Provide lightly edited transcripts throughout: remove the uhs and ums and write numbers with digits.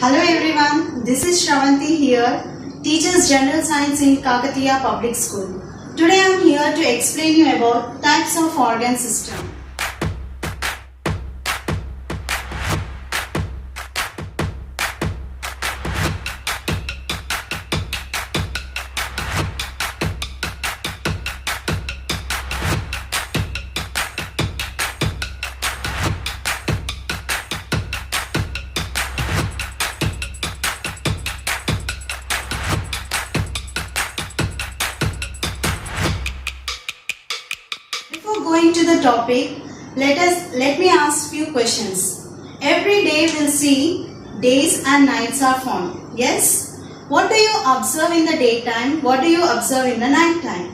Hello everyone, this is Shravanti here, Teachers General Science in Kakatiya Public School. Today I am here to explain you about types of organ system. Before going to the topic, let me ask few questions. Every day we'll see days and nights are formed. Yes? What do you observe in the daytime? What do you observe in the night time?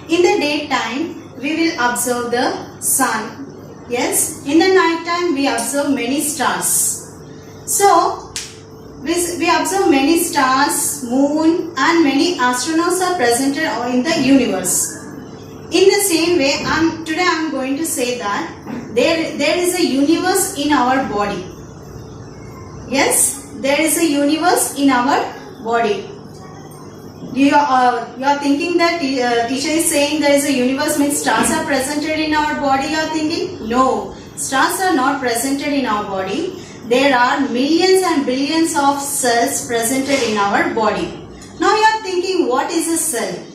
In the daytime, we will observe the sun. Yes? In the night time, we observe many stars. So, we observe many stars, moon and many astronauts are presented in the universe. In the same way, today I am going to say that there is a universe in our body. Yes, there is a universe in our body. You are thinking that teacher is saying there is a universe means stars are presented in our body. You are thinking no, stars are not presented in our body. There are millions and billions of cells presented in our body. Now you are thinking, what is a cell?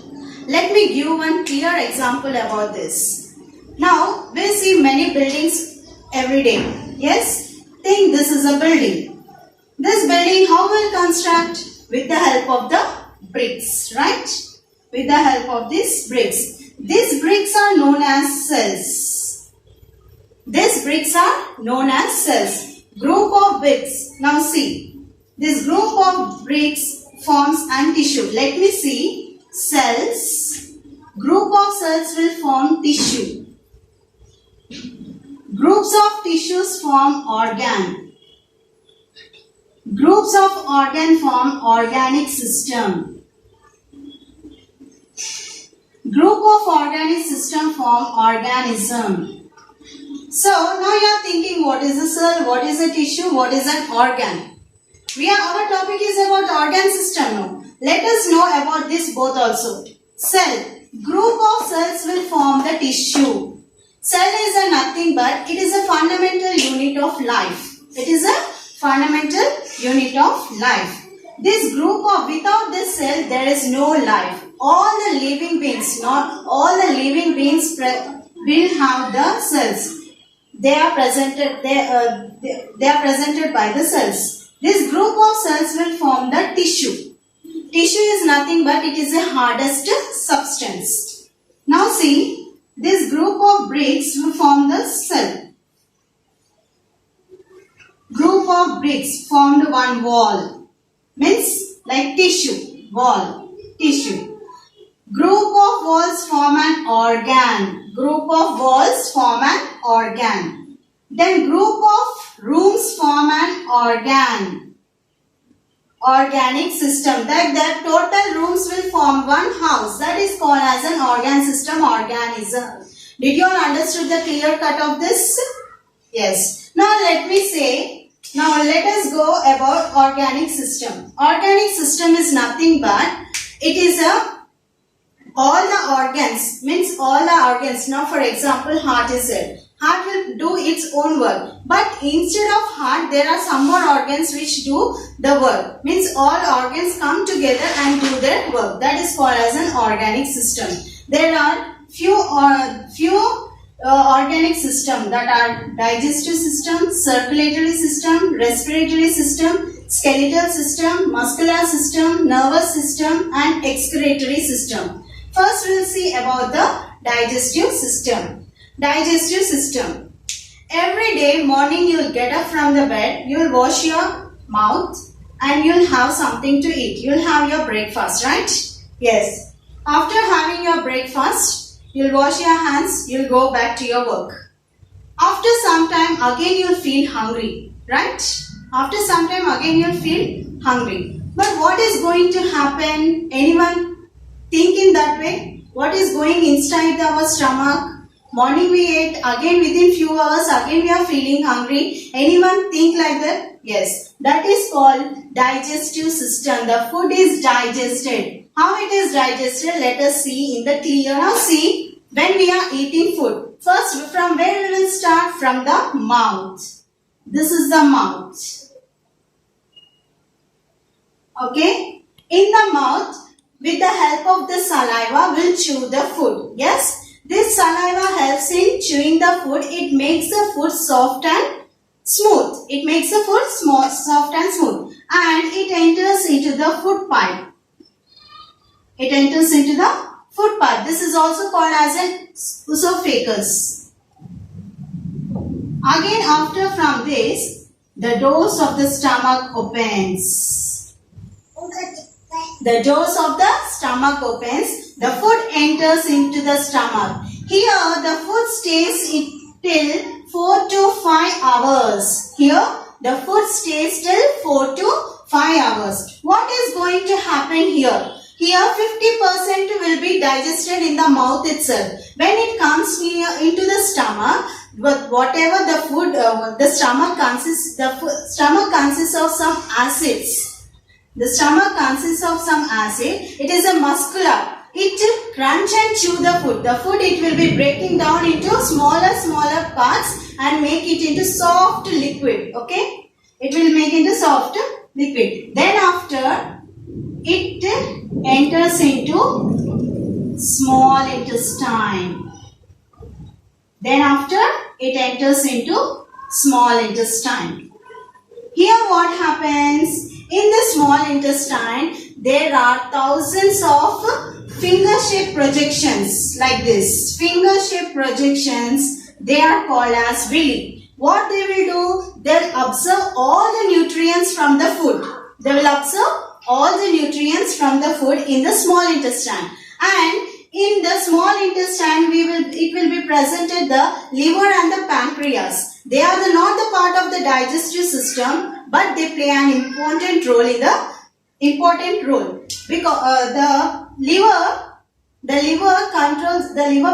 Let me give one clear example about this. Now, we see many buildings every day. Yes? Think this is a building. This building, how will construct? With the help of the bricks, right? With the help of these bricks. These bricks are known as cells. These bricks are known as cells. Group of bricks. Now see, this group of bricks forms an tissue. Let me see. Cells, group of cells will form tissue. Groups of tissues form organ. Groups of organ form organic system. Group of organic system form organism. So now you are thinking, what is a cell, what is a tissue, what is an organ? Our topic is about organ system now. Let us know about this both also. Cell. Group of cells will form the tissue. Cell is a nothing but it is a fundamental unit of life. It is a fundamental unit of life. This group of, without this cell there is no life. All the living beings, not all the living beings will have the cells. They are presented by the cells. This group of cells will form the tissue. Tissue is nothing but it is the hardest substance. Now see, this group of bricks will form the cell. Group of bricks formed one wall. Means like tissue, wall, tissue. Group of walls form an organ. Group of walls form an organ. Then group of rooms form an organ. Organic system. That total rooms will form one house. That is called as an organ system, organism. Did you all understood the clear cut of this? Yes. Now let us go about organic system. Organic system is nothing but it is all the organs. Means all the organs. Now for example, heart is there. Heart will do its own work. But instead of heart, there are some more organs which do the work. Means all organs come together and do their work. That is called as an organic system. There are few organic system that are digestive system, circulatory system, respiratory system, skeletal system, muscular system, nervous system and excretory system. First we will see about the digestive system. Digestive system. Every day morning you will get up from the bed, you will wash your mouth and you will have something to eat. You will have your breakfast, right? Yes. After having your breakfast, you will wash your hands, you will go back to your work. After some time again you will feel hungry, right? After some time again you will feel hungry. But what is going to happen? Anyone think in that way? What is going inside our stomach? Morning we ate, again within few hours, again we are feeling hungry. Anyone think like that? Yes. That is called digestive system. The food is digested. How it is digested? Let us see in the clear. Now see, when we are eating food, first from where we will start? From the mouth. This is the mouth. Okay. In the mouth, with the help of the saliva, we'll chew the food. Yes. This saliva helps in chewing the food. It makes the food soft and smooth. It makes the food soft and smooth. And it enters into the food pipe. It enters into the food pipe. This is also called as an esophagus. Again, after from this, the doors of the stomach opens. The doors of the stomach opens. The food enters into the stomach. Here, the food stays till 4 to 5 hours. Here, the food stays till 4 to 5 hours. What is going to happen here? Here, 50% will be digested in the mouth itself. When it comes into the stomach, whatever the food, the stomach consists of some acids. The stomach consists of some acid. It is a muscular. It will crunch and chew the food. The food, it will be breaking down into smaller parts and make it into soft liquid. Okay? It will make into soft liquid. Then after, it enters into small intestine. Then after, it enters into small intestine. Here what happens? In the small intestine, there are thousands of finger-shaped projections like this. Finger-shaped projections, they are called as villi. What they will do? They will absorb all the nutrients from the food. They will absorb all the nutrients from the food in the small intestine. And in the small intestine, it will be presented the liver and the pancreas. They are not the part of the digestive system, but they play an important role because the liver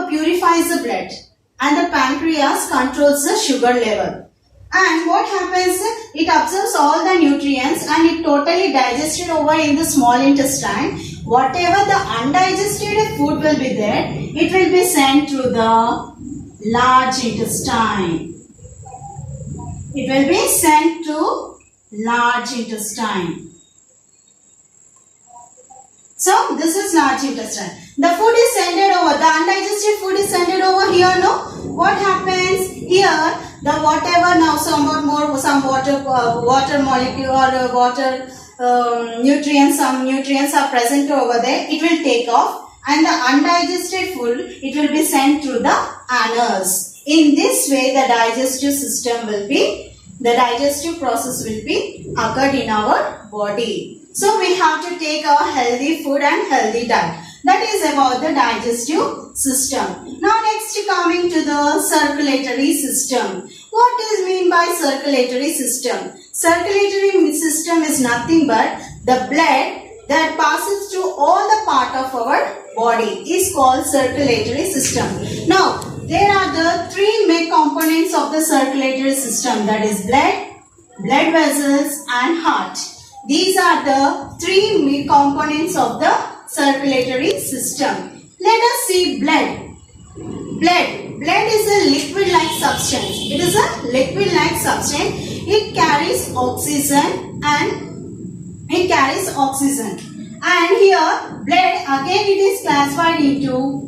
purifies the blood, and the pancreas controls the sugar level. And what happens? It absorbs all the nutrients and it totally digested over in the small intestine. Whatever the undigested food will be there, it will be sent to the large intestine. It will be sent to large intestine. So this is large intestine. The food is sent over. The undigested food is sent over here. No. What happens here? The whatever now some water molecule or water nutrients. Some nutrients are present over there. It will take off, and the undigested food, it will be sent to the anus. In this way, the digestive process will be occurred in our body. So we have to take our healthy food and healthy diet. That is about the digestive system. Now next, coming to the circulatory system. What is mean by circulatory system? Circulatory system is nothing but the blood that passes through all the part of our body is called circulatory system. Now there are the three main components of the circulatory system, that is blood vessels and heart. These are the three main components of the circulatory system. Let us see blood. Blood is a liquid-like substance. It is a liquid-like substance. It carries oxygen and here blood, again it is classified into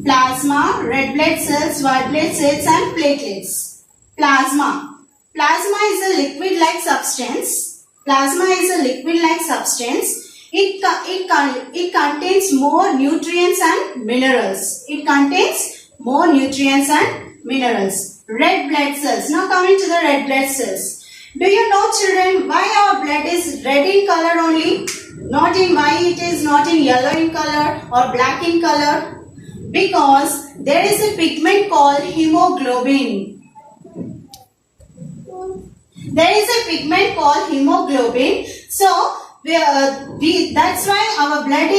plasma, red blood cells, white blood cells and platelets. Plasma is a liquid-like substance. It contains more nutrients and minerals. Red blood cells. Now coming to the red blood cells. Do you know, children, why our blood is red in color only? Not in white, it is not in yellow in color or black in color. Because there is a pigment called hemoglobin. So that's why our blood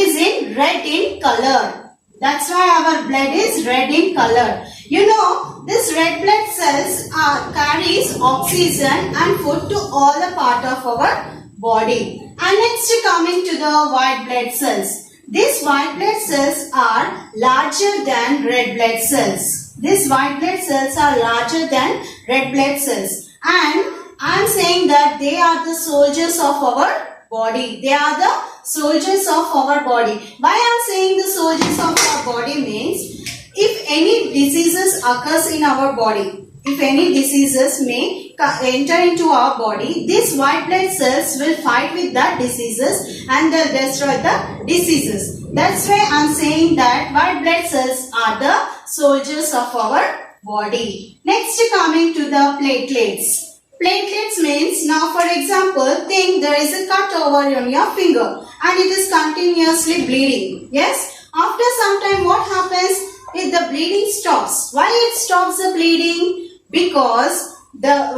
is red in color. You know, this red blood cells carries oxygen and food to all the part of our body. And next coming to the white blood cells. These white blood cells are larger than red blood cells. These white blood cells are larger than red blood cells. And I am saying that they are the soldiers of our body. They are the soldiers of our body. Why I am saying the soldiers of our body means, if any diseases occurs in our body, if any diseases may enter into our body, these white blood cells will fight with the diseases and they'll destroy the diseases. That's why I'm saying that white blood cells are the soldiers of our body. Next coming to the platelets. Platelets means, now for example, think there is a cut over on your finger and it is continuously bleeding. Yes? After some time what happens? If the bleeding stops. Why it stops the bleeding? Because that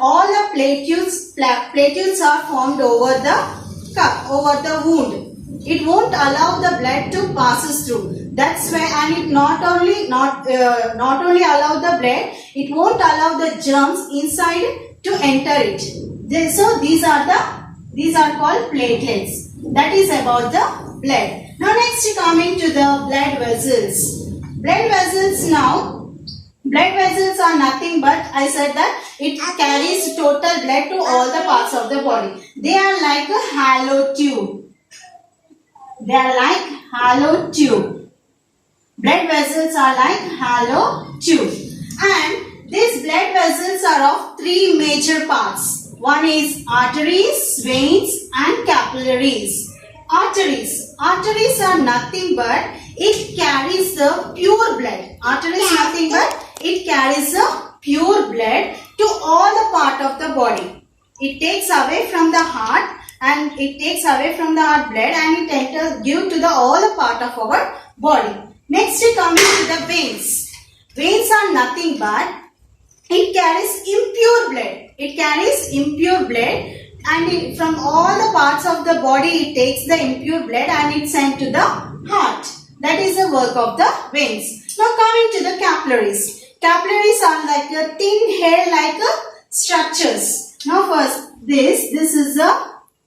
all the platelets are formed over the cut, over the wound. It won't allow the blood to pass through. That's why, and it not only allow the blood, it won't allow the germs inside to enter it. So these are called platelets. That is about the blood. Now next coming to the blood vessels. Blood vessels now, blood vessels are nothing but, I said that it carries total blood to all the parts of the body. They are like a hollow tube. They are like hollow tube. Blood vessels are like hollow tube. And these blood vessels are of three major parts. One is arteries, veins and capillaries. Arteries are nothing but it carries the pure blood. Artery is nothing but it carries the pure blood to all the part of the body. It takes away from the heart and it takes away from the heart blood and it enters due to the all the part of our body. Next coming to the veins. Veins are nothing but it carries impure blood. It carries impure blood. And from all the parts of the body, it takes the impure blood and it's sent to the heart. That is the work of the veins. Now coming to the capillaries. Capillaries are like a thin hair-like structures. Now first, this is the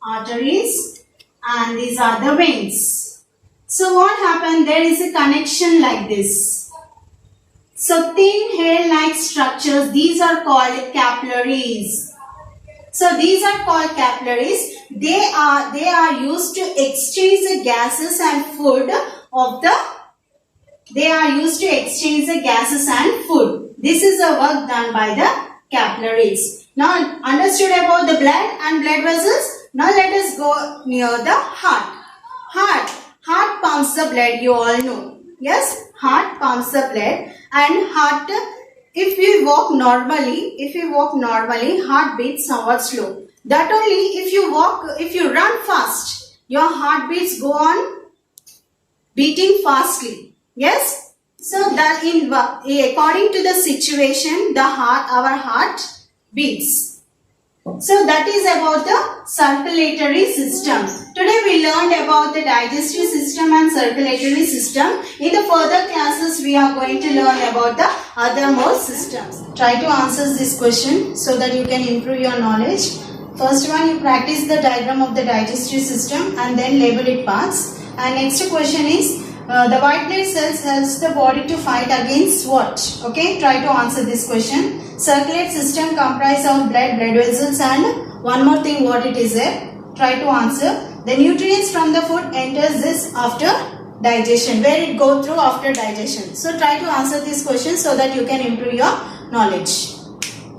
arteries and these are the veins. So what happened? There is a connection like this. So thin hair-like structures, these are called capillaries. So these are called capillaries. They are used to exchange the gases and food of the. They are used to exchange the gases and food. This is the work done by the capillaries. Now understood about the blood and blood vessels. Now let us go near the heart. Heart pumps the blood. You all know. Yes, heart pumps the blood and heart. If you walk normally, heart beats somewhat slow. That only if you run fast, your heartbeats go on beating fastly. Yes? So that according to the situation, our heart beats. So that is about the circulatory system. Today we learned about the digestive system and circulatory system. In the further classes we are going to learn about the other more systems. Try to answer this question so that you can improve your knowledge. First one, you practice the diagram of the digestive system and then label it parts. And next question is, the white blood cells helps the body to fight against what? Okay, try to answer this question. Circulate system comprise of blood vessels and one more thing what it is there. Try to answer. The nutrients from the food enters this after digestion. Where it go through after digestion. So try to answer this question so that you can improve your knowledge.